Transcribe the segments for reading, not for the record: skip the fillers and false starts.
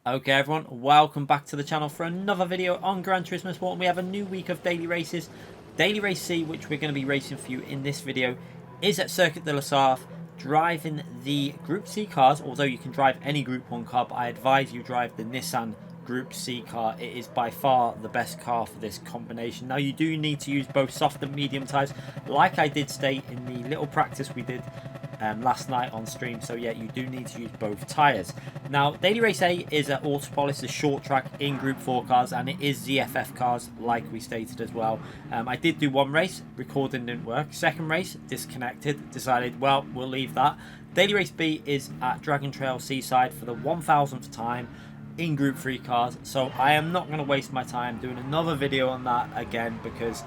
Okay everyone, welcome back to the channel for another video on Gran Turismo Sport, and we have a new week of daily races. Daily Race C, which we're going to be racing for you in this video, is at Circuit de la Sarthe, driving the Group C cars, although you can drive any Group 1 car, but I advise you drive the Nissan Group C car. It is by far the best car for this combination. Now you do need to use both soft and medium tyres, like I did state in the little practice we did last night on stream. So yeah, you do need to use both tyres. Now Daily Race A is at Autopolis, the short track in Group 4 cars, and it is ZFF cars like we stated as well. I did do one race, recording didn't work. Second race, disconnected, decided well we'll leave that. Daily Race B is at Dragon Trail Seaside for the 1000th time in Group 3 cars, so I am not going to waste my time doing another video on that again, because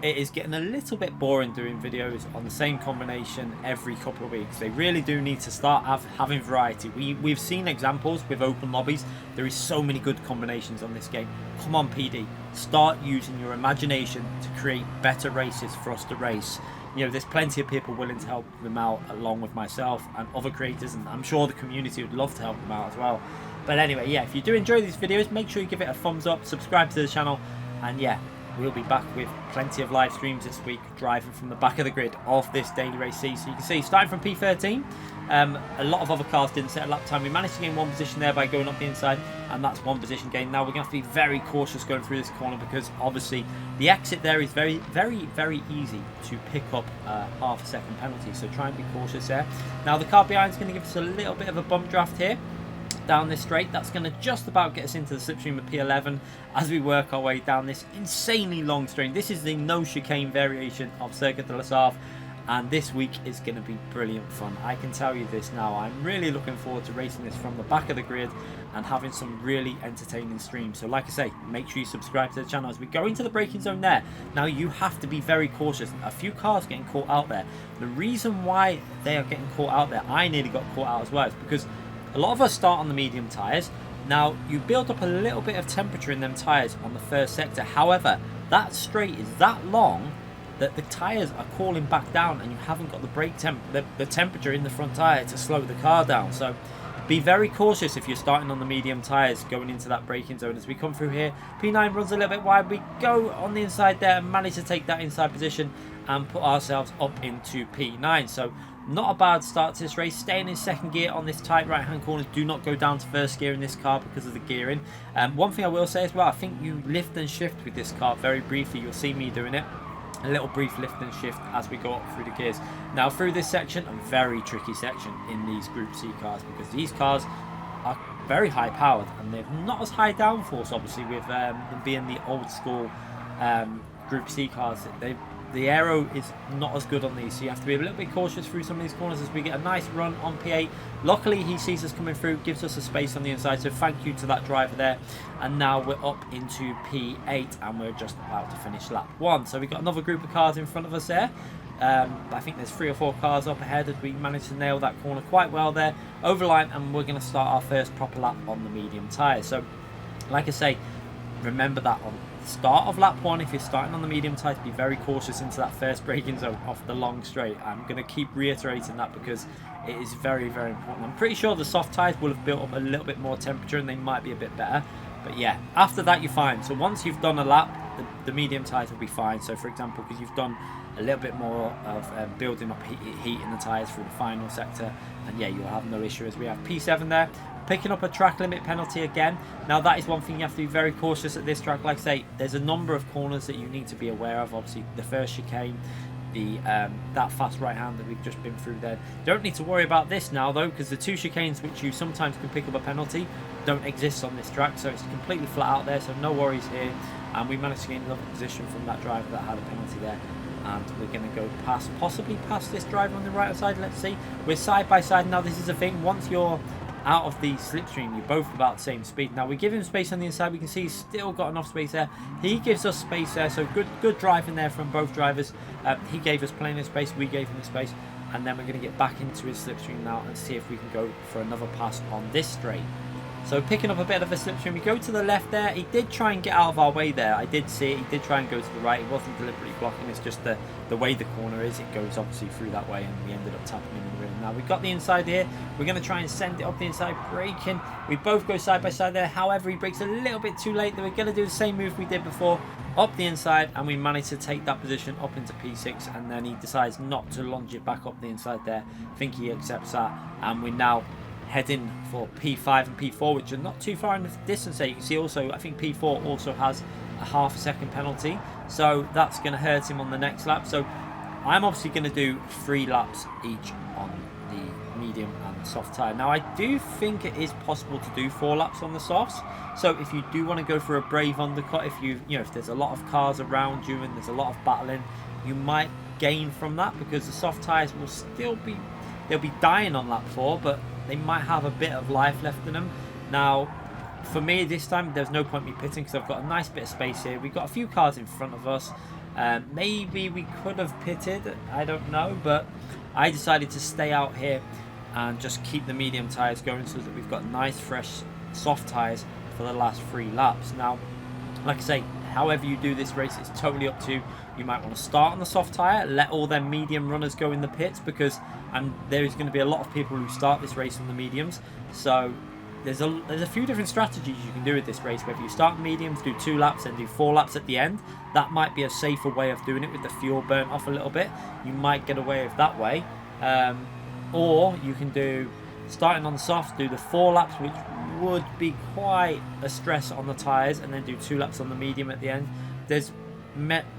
it is getting a little bit boring doing videos on the same combination every couple of weeks. They really do need to start having variety. We've seen examples with open lobbies. There is so many good combinations on this game. Come on PD, start using your imagination to create better races for us to race. You know, there's plenty of people willing to help them out, along with myself and other creators, and I'm sure the community would love to help them out as well. But anyway, yeah, if you do enjoy these videos, make sure you give it a thumbs up, subscribe to the channel, and yeah, we'll be back with plenty of live streams this week, driving from the back of the grid of this Daily Race C. So you can see, starting from P13, a lot of other cars didn't set a lap time. We managed to gain one position there by going up the inside, and that's one position gain. Now we're going to have to be very cautious going through this corner, because obviously the exit there is very easy to pick up half a second penalty. So try and be cautious there. Now the car behind is going to give us a little bit of a bump draft here down this straight. That's going to just about get us into the slipstream of P11 as we work our way down this insanely long straight. This is the no chicane variation of Circuit de la Sarthe, and this week is going to be brilliant fun. I can tell you this now. I'm really looking forward to racing this from the back of the grid and having some really entertaining streams. So like I say, make sure you subscribe to the channel as we go into the braking zone there. Now you have to be very cautious. A few cars getting caught out there. The reason why they are getting caught out there, I nearly got caught out as well, is because a lot of us start on the medium tyres. Now, you build up a little bit of temperature in them tyres on the first sector. However, that straight is that long that the tyres are cooling back down, and you haven't got the brake the temperature in the front tyre to slow the car down. So be very cautious if you're starting on the medium tyres going into that braking zone. As we come through here, P9 runs a little bit wide. We go on the inside there and manage to take that inside position and put ourselves up into P9. So not a bad start to this race. Staying in second gear on this tight right hand corner. Do not go down to first gear in this car because of the gearing. One thing I will say as well, I think you lift and shift with this car very briefly. You'll see me doing it. A little brief lift and shift as we go up through the gears. Now through this section, a very tricky section in these Group C cars, because these cars are very high powered and they've not as high downforce, obviously, with them being the old school Group C cars. The aero is not as good on these, so you have to be a little bit cautious through some of these corners as we get a nice run on P8. Luckily he sees us coming through, gives us a space on the inside, so thank you to that driver there. And now we're up into P8 and we're just about to finish lap 1. So we've got another group of cars in front of us there. I think there's 3 or 4 cars up ahead as we managed to nail that corner quite well there over line, and we're going to start our first proper lap on the medium tyres. So like I say, remember that on start of lap 1, if you're starting on the medium tyres, be very cautious into that first braking zone off the long straight. I'm going to keep reiterating that because it is very important. I'm pretty sure the soft tyres will have built up a little bit more temperature and they might be a bit better, but yeah, after that you're fine. So once you've done a lap, the medium tyres will be fine. So for example, because you've done a little bit more of building up heat in the tyres through the final sector, and yeah, you'll have no issue. As we have P7 there, picking up a track limit penalty again. Now that is one thing you have to be very cautious at this track. Like I say, there's a number of corners that you need to be aware of. Obviously the first chicane, that fast right hand that we've just been through there. Don't need to worry about this now though, because the 2 chicanes which you sometimes can pick up a penalty don't exist on this track, so it's completely flat out there, so no worries here. And we managed to gain another position from that driver that had a penalty there, and we're going to go past, possibly past this driver on the right side. Let's see, we're side by side now. This is the thing, once you're out of the slipstream, you're both about the same speed. Now we give him space on the inside. We can see he's still got enough space there. He gives us space there, so good driving there from both drivers. He gave us plenty of space, we gave him the space, and then we're going to get back into his slipstream now and see if we can go for another pass on this straight. So picking up a bit of a slipstream, we go to the left there. He did try and get out of our way there. I did see it. He did try and go to the right. He wasn't deliberately blocking. It's just the way the corner is. It goes obviously through that way, and we ended up tapping him in the rim. Now we've got the inside here. We're going to try and send it up the inside, breaking. We both go side by side there. However, he breaks a little bit too late. We're going to do the same move we did before, up the inside, and we managed to take that position up into P6, and then he decides not to lunge it back up the inside there. I think he accepts that, and we're now heading for P5 and P4, which are not too far in the distance there. You can see also, I think P4 also has a half a second penalty, so that's going to hurt him on the next lap. So I'm obviously going to do 3 laps each on the medium and the soft tyre. Now I do think it is possible to do 4 laps on the softs, so if you do want to go for a brave undercut, if there's a lot of cars around you and there's a lot of battling, you might gain from that, because the soft tyres will still be, they'll be dying on lap 4, but they might have a bit of life left in them. Now, for me this time, there's no point me pitting because I've got a nice bit of space here. We've got a few cars in front of us. Maybe we could have pitted, I don't know, but I decided to stay out here and just keep the medium tyres going so that we've got nice, fresh, soft tyres for the last 3 laps. Now, like I say, however you do this race, it's totally up to you. You might want to start on the soft tyre, let all them medium runners go in the pits, because there's going to be a lot of people who start this race on the mediums. So there's a few different strategies you can do with this race. Whether you start mediums, do 2 laps, and do 4 laps at the end, that might be a safer way of doing it with the fuel burnt off a little bit. You might get away with that way. Or you can do, starting on the softs, do the 4 laps, which would be quite a stress on the tyres, and then do 2 laps on the medium at the end. There's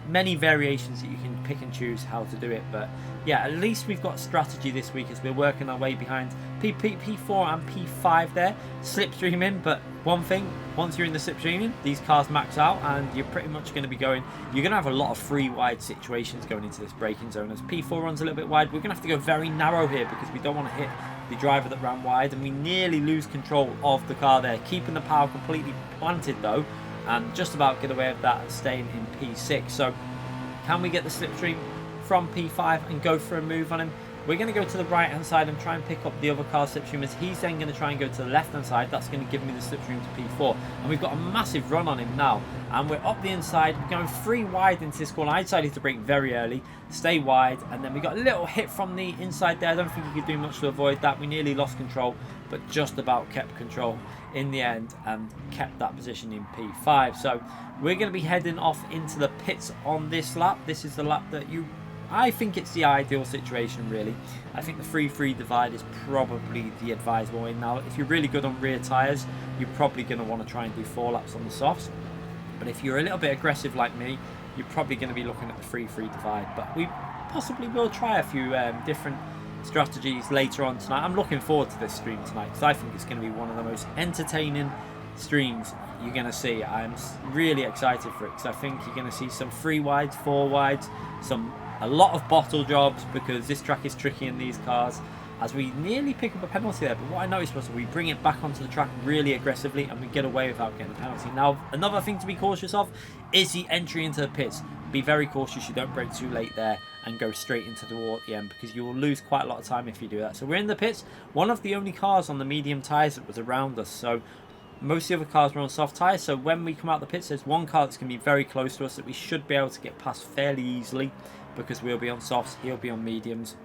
many variations that you can pick and choose how to do it, but yeah, at least we've got strategy this week as we're working our way behind P4 and P5 there, slipstreaming. But one thing, once you're in the slipstreaming, these cars max out and you're pretty much going to be going, you're going to have a lot of free wide situations going into this braking zone. As P4 runs a little bit wide, we're going to have to go very narrow here because we don't want to hit the driver that ran wide, and we nearly lose control of the car there, keeping the power completely planted though, and just about get away with that and staying in P6. So can we get the slipstream from P5 and go for a move on him? We're going to go to the right hand side and try and pick up the other car's slipstream, as he's then going to try and go to the left hand side. That's going to give me the slipstream to P4, and we've got a massive run on him now, and we're up the inside. We're going 3 wide into this corner. I decided to brake very early, stay wide, and then we got a little hit from the inside there. I don't think you could do much to avoid that. We nearly lost control, but just about kept control in the end and kept that position in P5. So we're going to be heading off into the pits on this lap. This is the lap that I think it's the ideal situation, really. I think the 3-3 divide is probably the advisable way. Now, if you're really good on rear tyres, you're probably going to want to try and do 4 laps on the softs. But if you're a little bit aggressive like me, you're probably going to be looking at the 3-3 divide. But we possibly will try a few different strategies later on tonight. I'm looking forward to this stream tonight because I think it's going to be one of the most entertaining streams you're going to see. I'm really excited for it because I think you're going to see some 3 wides, 4 wides, a lot of bottle jobs, because this track is tricky in these cars, as we nearly pick up a penalty there. But what I noticed was we bring it back onto the track really aggressively and we get away without getting a penalty. Now, another thing to be cautious of is the entry into the pits. Be very cautious you don't brake too late there and go straight into the wall at the end, because you will lose quite a lot of time if you do that. So we're in the pits, one of the only cars on the medium tyres that was around us. So most of the other cars were on soft tyres, so when we come out the pits, there's one car that's going to be very close to us that we should be able to get past fairly easily, because we'll be on softs, he'll be on mediums,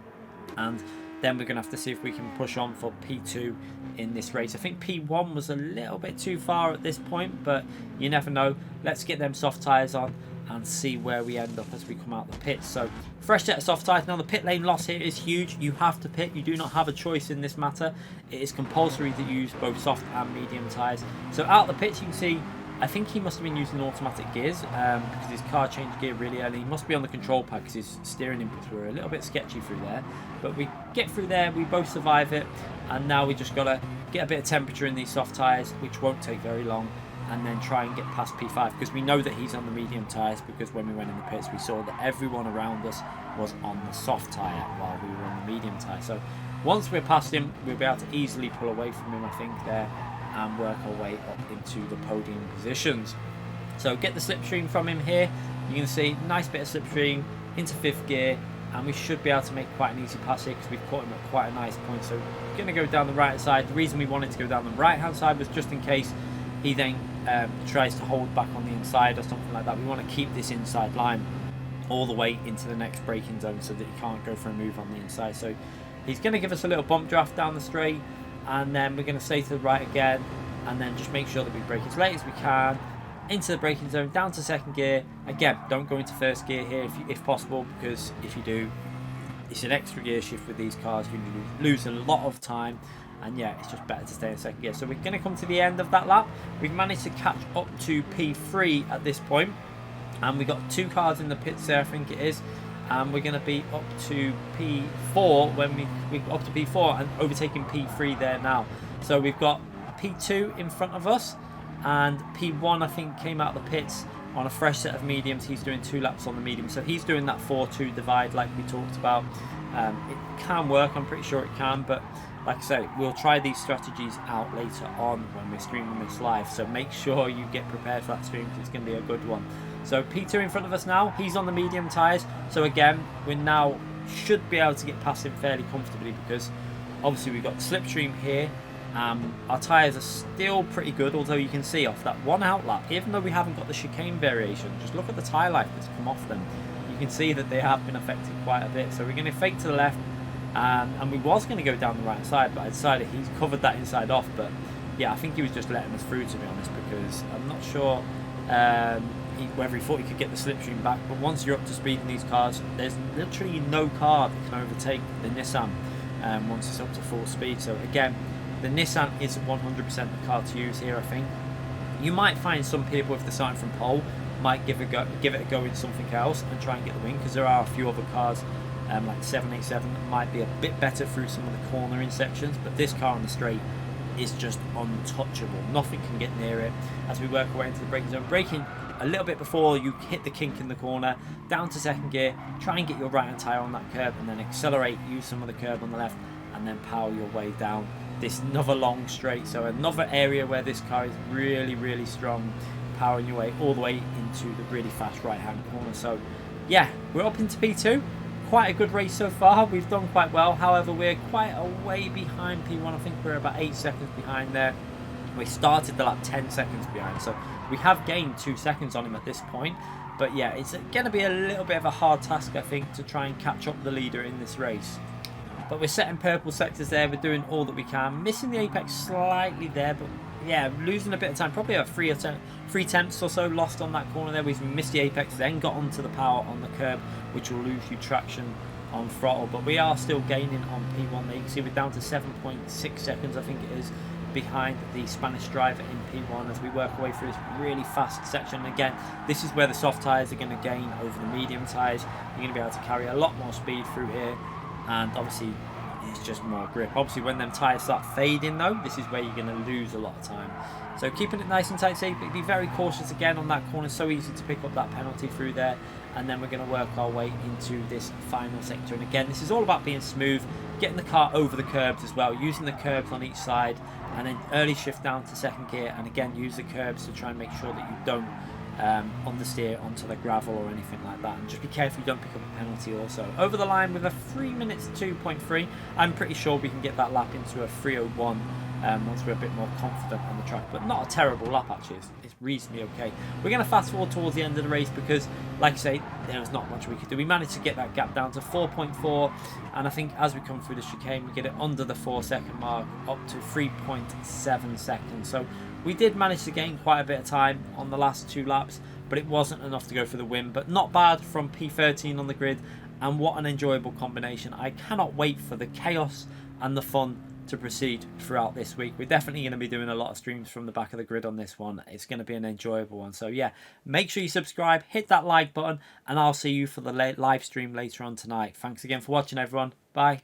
and then we're going to have to see if we can push on for P2 in this race. I think P1 was a little bit too far at this point, but you never know. Let's get them soft tyres on and see where we end up as we come out the pits. So fresh set of soft tyres. Now the pit lane loss here is huge. You have to pit. You do not have a choice in this matter. It is compulsory to use both soft and medium tyres. So out the pits, you can see I think he must have been using automatic gears because his car changed gear really early. He must be on the control pad because his steering inputs were a little bit sketchy through there. But we get through there, we both survive it, and now we just got to get a bit of temperature in these soft tyres, which won't take very long, and then try and get past P5, because we know that he's on the medium tyres, because when we went in the pits we saw that everyone around us was on the soft tyre while we were on the medium tyre. So once we're past him, we'll be able to easily pull away from him, I think, there, and work our way up into the podium positions. So get the slipstream from him here. You can see nice bit of slipstream into 5th gear, and we should be able to make quite an easy pass here because we've caught him at quite a nice point. So we're going to go down the right side. The reason we wanted to go down the right hand side was just in case he then tries to hold back on the inside or something like that. We want to keep this inside line all the way into the next braking zone so that he can't go for a move on the inside. So he's going to give us a little bump draft down the straight, and then we're going to stay to the right again, and then just make sure that we brake as late as we can into the braking zone, down to second gear. Again, don't go into first gear here if possible, because if you do, it's an extra gear shift with these cars. You lose a lot of time, and yeah, it's just better to stay in second gear. So we're going to come to the end of that lap. We've managed to catch up to P3 at this point, and we got 2 cars in the pits there, I think it is, and we're going to be up to P4 when we're up to P4 and overtaking P3 there now. So we've got P2 in front of us, and P1 I think came out of the pits on a fresh set of mediums. He's doing 2 laps on the medium, so he's doing that 4-2 divide like we talked about. It can work, I'm pretty sure it can, but like I say, we'll try these strategies out later on when we're streaming this live, so make sure you get prepared for that stream because it's going to be a good one. So P2 in front of us now, he's on the medium tyres, so again we now should be able to get past him fairly comfortably because obviously we've got the slipstream here. Our tyres are still pretty good, although you can see off that one outlap, even though we haven't got the chicane variation, just look at the tyre life that's come off them. You can see that they have been affected quite a bit. So we're going to fake to the left, and we was going to go down the right side, but I decided he's covered that inside off. But yeah, I think he was just letting us through, to be honest, because I'm not sure whether he thought he could get the slipstream back. But once you're up to speed in these cars, there's literally no car that can overtake the Nissan once it's up to full speed. So again, the Nissan is 100% the car to use here, I think. You might find some people, if they're starting from pole, might give it a go in something else and try and get the win, because there are a few other cars like 787 that might be a bit better through some of the cornering sections, but this car on the straight is just untouchable. Nothing can get near it. As we work our way into the braking zone, braking a little bit before you hit the kink in the corner, down to second gear, try and get your right hand tyre on that curb, and then accelerate, use some of the curb on the left, and then power your way down this another long straight. So another area where this car is really strong, powering your way all the way into the really fast right hand corner. So yeah, we're up into P2. Quite a good race so far. We've done quite well. However, we're quite a way behind P1. I think we're about 8 seconds behind there. We started the lap 10 seconds behind, so we have gained 2 seconds on him at this point. But yeah, it's going to be a little bit of a hard task, I think, to try and catch up the leader in this race. But we're setting purple sectors there. We're doing all that we can. Missing the apex slightly there, but yeah, losing a bit of time. Probably about 3 tenths or so lost on that corner there. We've missed the apex, then got onto the power on the curb, which will lose you traction on throttle. But we are still gaining on P1 there. You can see we're down to 7.6 seconds, I think it is, behind the Spanish driver in P1 as we work our way through this really fast section. Again, this is where the soft tyres are going to gain over the medium tyres. You're going to be able to carry a lot more speed through here, and obviously it's just more grip. Obviously when them tyres start fading though, this is where you're going to lose a lot of time. So keeping it nice and tight, safe, but be very cautious again on that corner. So easy to pick up that penalty through there, and then we're going to work our way into this final sector. And again, this is all about being smooth, getting the car over the curbs as well, using the curbs on each side, and then early shift down to second gear, and again use the curbs to try and make sure that you don't understeer onto the gravel or anything like that, and just be careful you don't pick up a penalty also. Over the line with a 3 minutes 2.3. I'm pretty sure we can get that lap into a 3:01 once we're a bit more confident on the track, but not a terrible lap actually. It's reasonably okay. We're going to fast forward towards the end of the race because, like I say, there was not much we could do. We managed to get that gap down to 4.4, and I think as we come through the chicane we get it under the 4-second mark, up to 3.7 seconds. So we did manage to gain quite a bit of time on the last 2 laps, but it wasn't enough to go for the win. But not bad from P13 on the grid, and what an enjoyable combination. I cannot wait for the chaos and the fun to proceed throughout this week. We're definitely going to be doing a lot of streams from the back of the grid on this one. It's going to be an enjoyable one. So yeah, make sure you subscribe, hit that like button, and I'll see you for the live stream later on tonight. Thanks again for watching, everyone. Bye.